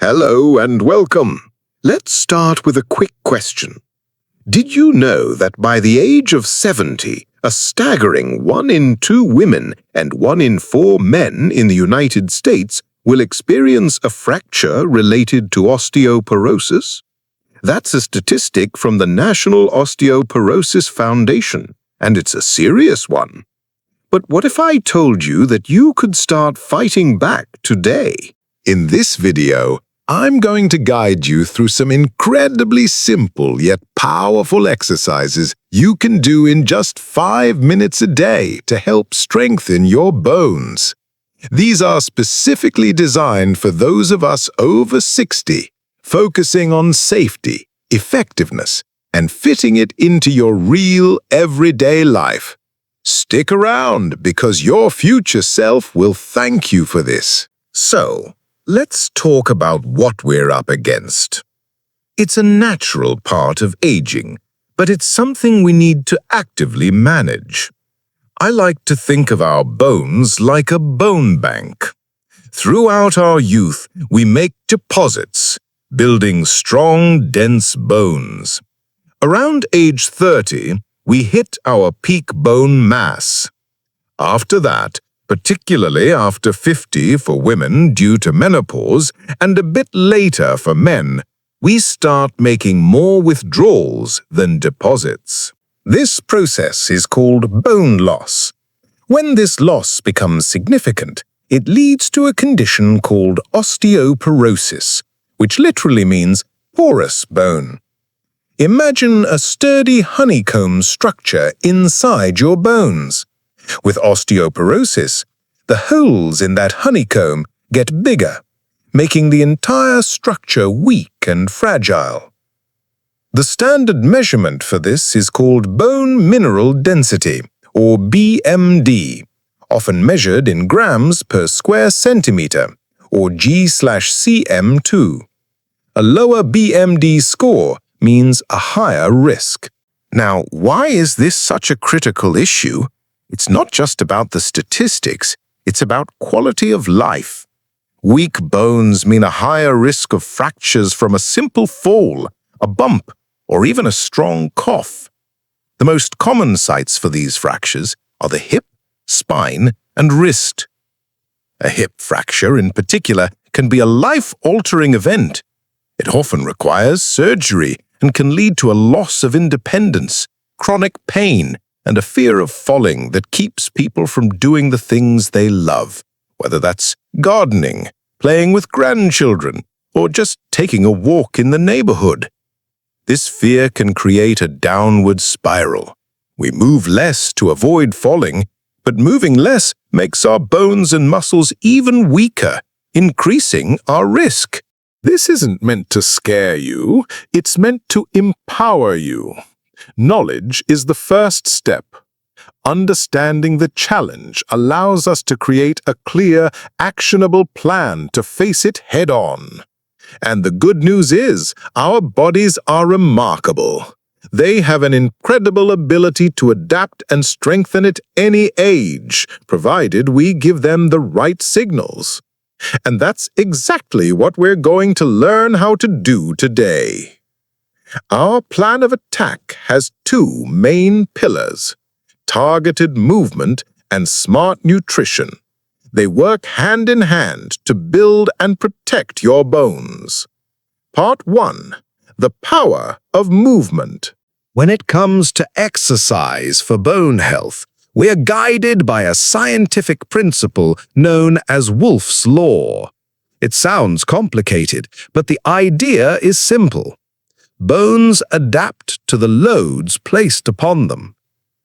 Hello and welcome. Let's start with a quick question. Did you know that by the age of 70, a staggering 1 in 2 women and 1 in 4 men in the United States will experience a fracture related to osteoporosis? That's a statistic from the National Osteoporosis Foundation, and it's a serious one. But what if I told you that you could start fighting back today? In this video, I'm going to guide you through some incredibly simple yet powerful exercises you can do in just 5 minutes a day to help strengthen your bones. These are specifically designed for those of us over 60, focusing on safety, effectiveness, and fitting it into your real everyday life. Stick around because your future self will thank you for this. So, let's talk about what we're up against. It's a natural part of aging, but it's something we need to actively manage. I like to think of our bones like a bone bank. Throughout our youth, we make deposits, building strong, dense bones. Around age 30, we hit our peak bone mass. After that, particularly after 50 for women due to menopause and a bit later for men, we start making more withdrawals than deposits. This process is called bone loss. When this loss becomes significant, it leads to a condition called osteoporosis, which literally means porous bone. Imagine a sturdy honeycomb structure inside your bones. With osteoporosis, the holes in that honeycomb get bigger, making the entire structure weak and fragile. The standard measurement for this is called bone mineral density, or BMD, often measured in grams per square centimeter, or G/cm2. A lower BMD score means a higher risk. Now, why is this such a critical issue? It's not just about the statistics, it's about quality of life. Weak bones mean a higher risk of fractures from a simple fall, a bump, or even a strong cough. The most common sites for these fractures are the hip, spine, and wrist. A hip fracture, in particular, can be a life-altering event. It often requires surgery and can lead to a loss of independence, chronic pain, and a fear of falling that keeps people from doing the things they love, whether that's gardening, playing with grandchildren, or just taking a walk in the neighborhood. This fear can create a downward spiral. We move less to avoid falling, but moving less makes our bones and muscles even weaker, increasing our risk. This isn't meant to scare you, it's meant to empower you. Knowledge is the first step. Understanding the challenge allows us to create a clear, actionable plan to face it head-on. And the good news is, our bodies are remarkable. They have an incredible ability to adapt and strengthen at any age, provided we give them the right signals. And that's exactly what we're going to learn how to do today. Our plan of attack has 2 main pillars: targeted movement and smart nutrition. They work hand in hand to build and protect your bones. Part 1. The power of movement. When it comes to exercise for bone health, we are guided by a scientific principle known as Wolff's Law. It sounds complicated, but the idea is simple. Bones adapt to the loads placed upon them.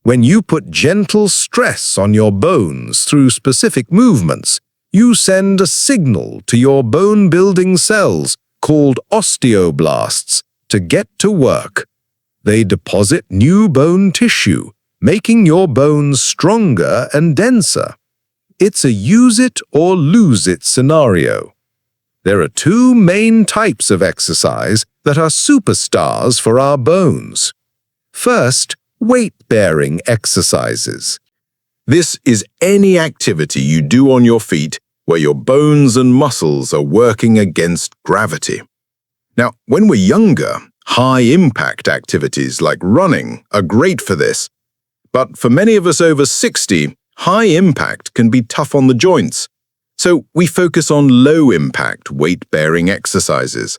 When you put gentle stress on your bones through specific movements, you send a signal to your bone-building cells, called osteoblasts, to get to work. They deposit new bone tissue, making your bones stronger and denser. It's a use-it-or-lose-it scenario. There are 2 main types of exercise that are superstars for our bones. First, weight-bearing exercises. This is any activity you do on your feet where your bones and muscles are working against gravity. Now, when we're younger, high-impact activities like running are great for this. But for many of us over 60, high impact can be tough on the joints. So we focus on low-impact weight-bearing exercises.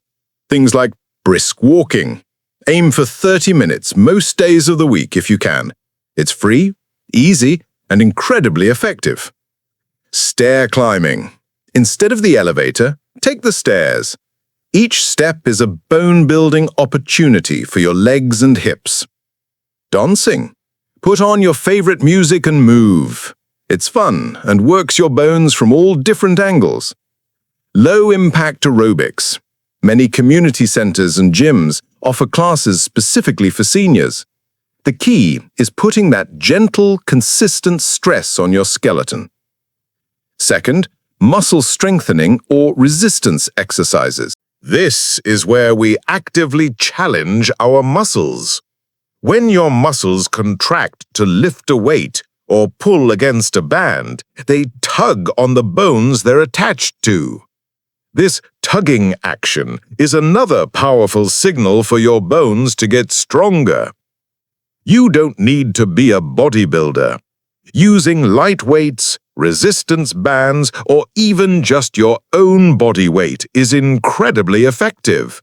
Things like brisk walking. Aim for 30 minutes most days of the week if you can. It's free, easy, and incredibly effective. Stair climbing. Instead of the elevator, take the stairs. Each step is a bone-building opportunity for your legs and hips. Dancing. Put on your favorite music and move. It's fun and works your bones from all different angles. Low-impact aerobics. Many community centers and gyms offer classes specifically for seniors. The key is putting that gentle, consistent stress on your skeleton. Second, muscle strengthening or resistance exercises. This is where we actively challenge our muscles. When your muscles contract to lift a weight or pull against a band, they tug on the bones they're attached to. This tugging action is another powerful signal for your bones to get stronger. You don't need to be a bodybuilder. Using light weights, resistance bands, or even just your own body weight is incredibly effective.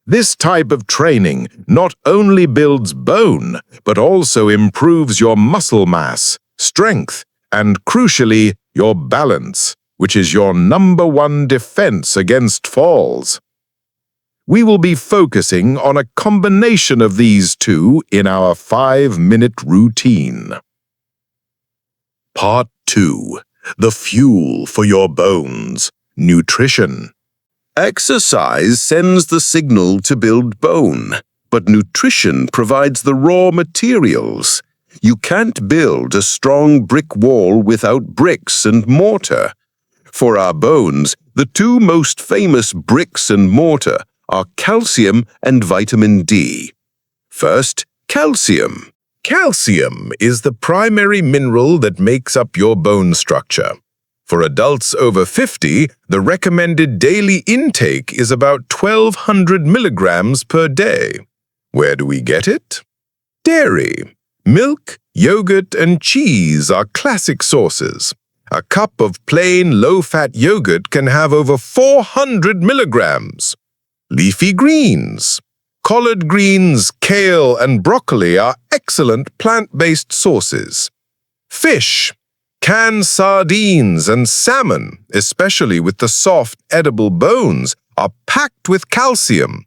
This type of training not only builds bone, but also improves your muscle mass, strength, and crucially, your balance, which is your #1 defense against falls. We will be focusing on a combination of these two in our 5-minute routine. Part 2. The fuel for your bones. Nutrition. Exercise sends the signal to build bone, but nutrition provides the raw materials. You can't build a strong brick wall without bricks and mortar. For our bones, the two most famous bricks and mortar are calcium and vitamin D. First, calcium. Calcium is the primary mineral that makes up your bone structure. For adults over 50, the recommended daily intake is about 1,200 milligrams per day. Where do we get it? Dairy. Milk, yogurt, and cheese are classic sources. A cup of plain low-fat yogurt can have over 400 milligrams. Leafy greens. Collard greens, kale, and broccoli are excellent plant-based sources. Fish. Canned sardines and salmon, especially with the soft, edible bones, are packed with calcium.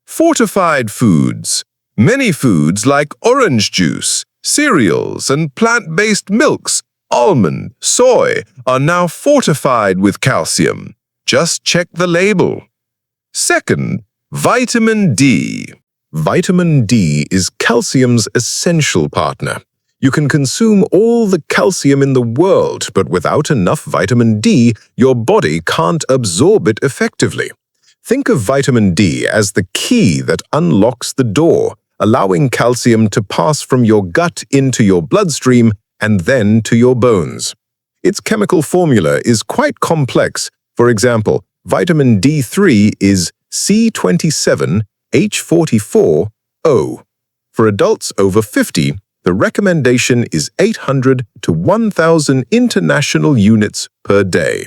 Fortified foods. Many foods like orange juice, cereals, and plant-based milks, almond, soy, are now fortified with calcium. Just check the label. Second, vitamin D. Vitamin D is calcium's essential partner. You can consume all the calcium in the world, but without enough vitamin D, your body can't absorb it effectively. Think of vitamin D as the key that unlocks the door, allowing calcium to pass from your gut into your bloodstream and then to your bones. Its chemical formula is quite complex. For example, vitamin D3 is C27H44O. For adults over 50, the recommendation is 800 to 1,000 international units per day.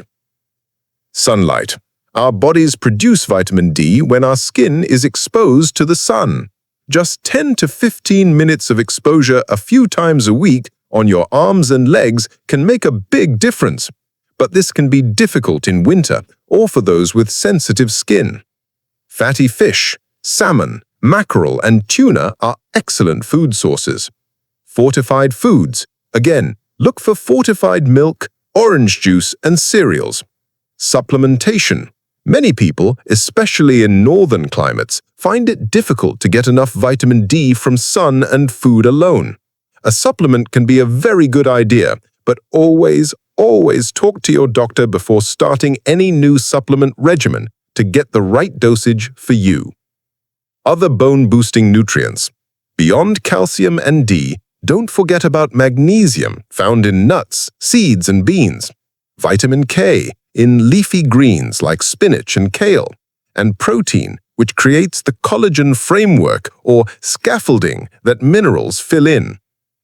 Sunlight. Our bodies produce vitamin D when our skin is exposed to the sun. Just 10 to 15 minutes of exposure a few times a week on your arms and legs can make a big difference. But this can be difficult in winter or for those with sensitive skin. Fatty fish, salmon, mackerel, and tuna are excellent food sources. Fortified foods. Again, look for fortified milk, orange juice, and cereals. Supplementation. Many people, especially in northern climates, find it difficult to get enough vitamin D from sun and food alone. A supplement can be a very good idea, but always talk to your doctor before starting any new supplement regimen to get the right dosage for you. Other bone-boosting nutrients. Beyond calcium and D, don't forget about magnesium found in nuts, seeds, and beans. vitamin K in leafy greens like spinach and kale, and protein, which creates the collagen framework or scaffolding that minerals fill in.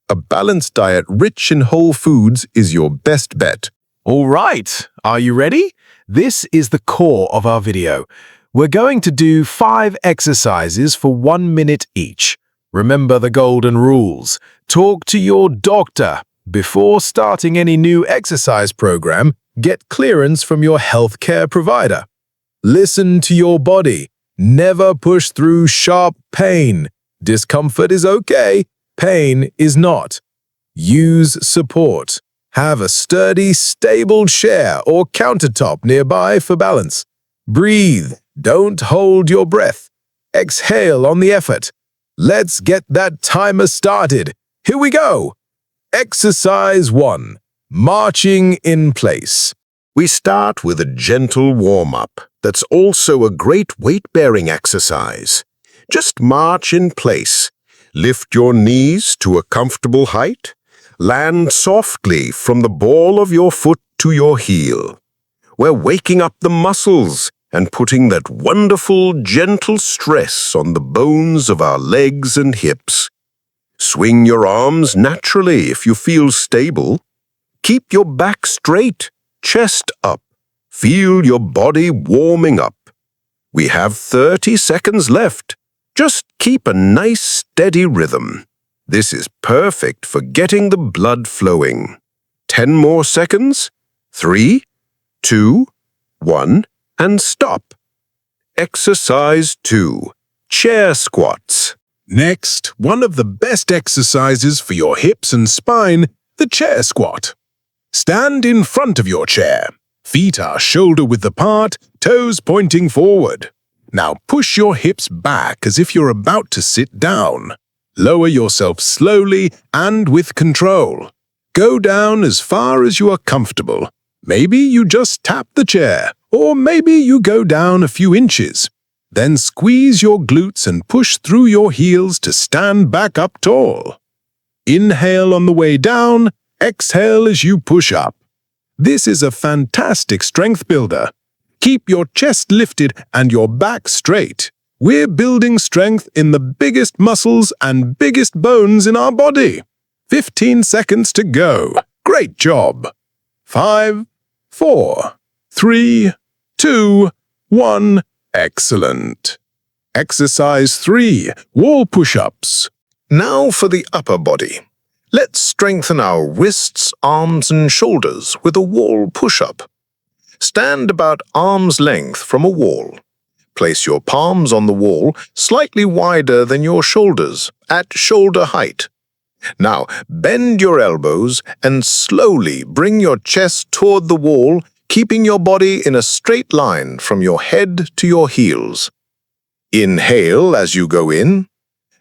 A balanced diet rich in whole foods is your best bet. All right, are you ready? This is the core of our video. We're going to do 5 exercises for 1 minute each. Remember the golden rules. Talk to your doctor. Before starting any new exercise program, get clearance from your healthcare provider. Listen to your body. Never push through sharp pain. Discomfort is okay. Pain is not. Use support. Have a sturdy, stable chair or countertop nearby for balance. Breathe. Don't hold your breath. Exhale on the effort. Let's get that timer started. Here we go. Exercise 1. Marching in place. We start with a gentle warm-up that's also a great weight-bearing exercise. Just march in place. Lift your knees to a comfortable height. Land softly from the ball of your foot to your heel. We're waking up the muscles and putting that wonderful, gentle stress on the bones of our legs and hips. Swing your arms naturally if you feel stable. Keep your back straight, chest up. Feel your body warming up. We have 30 seconds left. Just keep a nice, steady rhythm. This is perfect for getting the blood flowing. 10 more seconds. 3, 2, 1, and stop. Exercise 2. Chair squats. Next, one of the best exercises for your hips and spine, the chair squat. Stand in front of your chair. Feet are shoulder-width apart, toes pointing forward. Now push your hips back as if you're about to sit down. Lower yourself slowly and with control. Go down as far as you are comfortable. Maybe you just tap the chair, or maybe you go down a few inches. Then squeeze your glutes and push through your heels to stand back up tall. Inhale on the way down, exhale as you push up. This is a fantastic strength builder. Keep your chest lifted and your back straight. We're building strength in the biggest muscles and biggest bones in our body. 15 seconds to go. Great job. 5, 4, 3, 2, 1. Excellent. Exercise 3. Wall push-ups. Now for the upper body. Let's strengthen our wrists, arms, and shoulders with a wall push-up. Stand about arm's length from a wall. Place your palms on the wall slightly wider than your shoulders, at shoulder height. Now, bend your elbows and slowly bring your chest toward the wall, keeping your body in a straight line from your head to your heels. Inhale as you go in.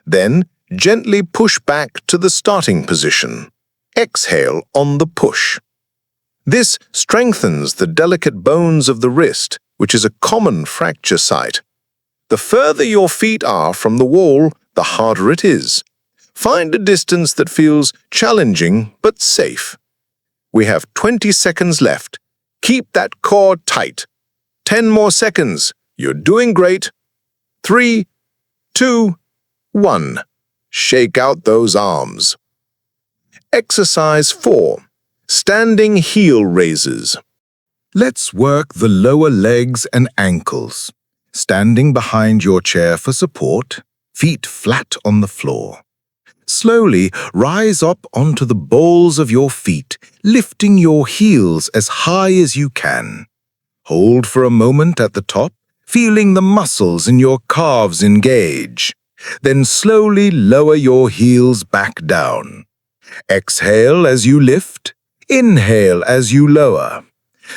Then, gently push back to the starting position. Exhale on the push. This strengthens the delicate bones of the wrist, which is a common fracture site. The further your feet are from the wall, the harder it is. Find a distance that feels challenging but safe. We have 20 seconds left. Keep that core tight. 10 more seconds. You're doing great. 3, 2, 1. Shake out those arms. Exercise 4. Standing heel raises. Let's work the lower legs and ankles. Standing behind your chair for support, feet flat on the floor. Slowly rise up onto the balls of your feet, lifting your heels as high as you can. Hold for a moment at the top, feeling the muscles in your calves engage. Then slowly lower your heels back down. Exhale as you lift. Inhale as you lower.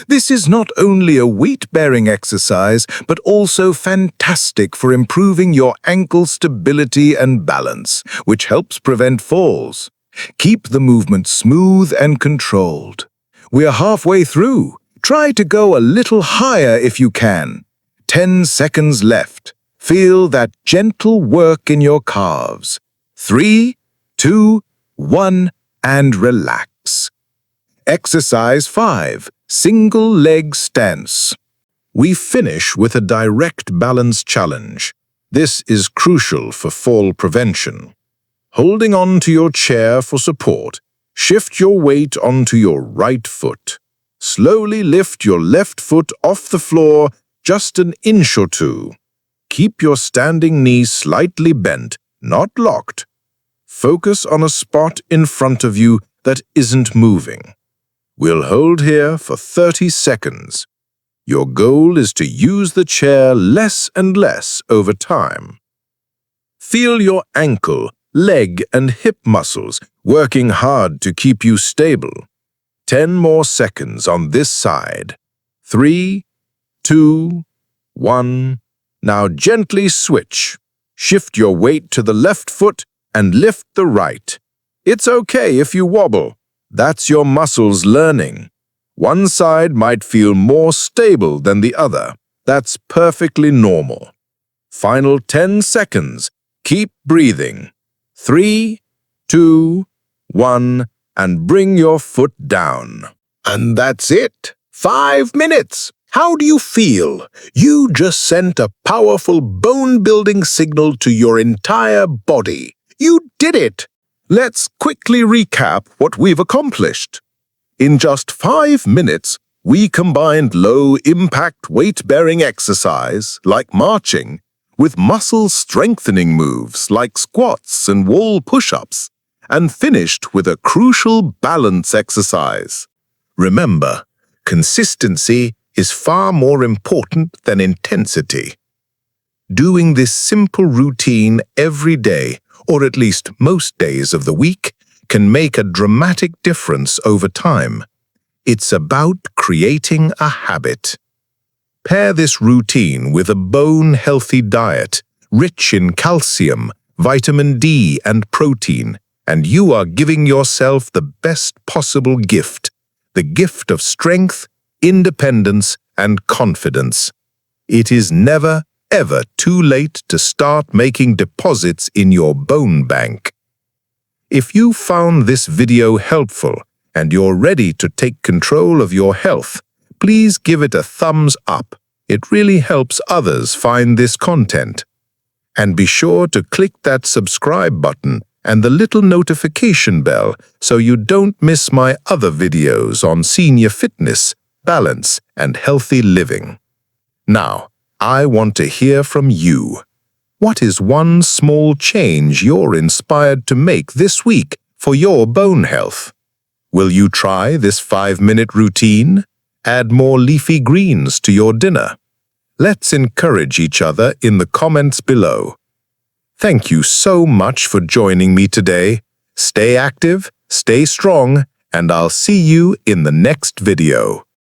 This is not only a weight-bearing exercise, but also fantastic for improving your ankle stability and balance, which helps prevent falls. Keep the movement smooth and controlled. We're halfway through. Try to go a little higher if you can. 10 seconds left. Feel that gentle work in your calves. 3, 2, 1, and relax. Exercise 5. single leg stance. We finish with a direct balance challenge. This is crucial for fall prevention. Holding on to your chair for support, shift your weight onto your right foot. Slowly lift your left foot off the floor just an inch or two. Keep your standing knee slightly bent, not locked. Focus on a spot in front of you that isn't moving. We'll hold here for 30 seconds. Your goal is to use the chair less and less over time. Feel your ankle, leg, and hip muscles working hard to keep you stable. 10 more seconds on this side. 3, 2, 1. Now gently switch. Shift your weight to the left foot and lift the right. It's okay if you wobble. That's your muscles learning. One side might feel more stable than the other. That's perfectly normal. Final 10 seconds. Keep breathing. 3, 2, 1, and bring your foot down. And that's it. 5 minutes. How do you feel? You just sent a powerful bone-building signal to your entire body. You did it! Let's quickly recap what we've accomplished. In just 5 minutes, we combined low-impact weight-bearing exercise, like marching, with muscle-strengthening moves like squats and wall push-ups, and finished with a crucial balance exercise. Remember, consistency is far more important than intensity. Doing this simple routine every day, or at least most days of the week, can make a dramatic difference over time. It's about creating a habit. Pair this routine with a bone-healthy diet, rich in calcium, vitamin D, and protein, and you are giving yourself the best possible gift, the gift of strength, independence, and confidence. It is never, ever too late to start making deposits in your bone bank. If you found this video helpful and you're ready to take control of your health, please give it a thumbs up. It really helps others find this content. And be sure to click that subscribe button and the little notification bell so you don't miss my other videos on senior fitness, balance, and healthy living. Now, I want to hear from you. What is one small change you're inspired to make this week for your bone health? Will you try this 5-minute routine? Add more leafy greens to your dinner. Let's encourage each other in the comments below. Thank you so much for joining me today. Stay active, stay strong, and I'll see you in the next video.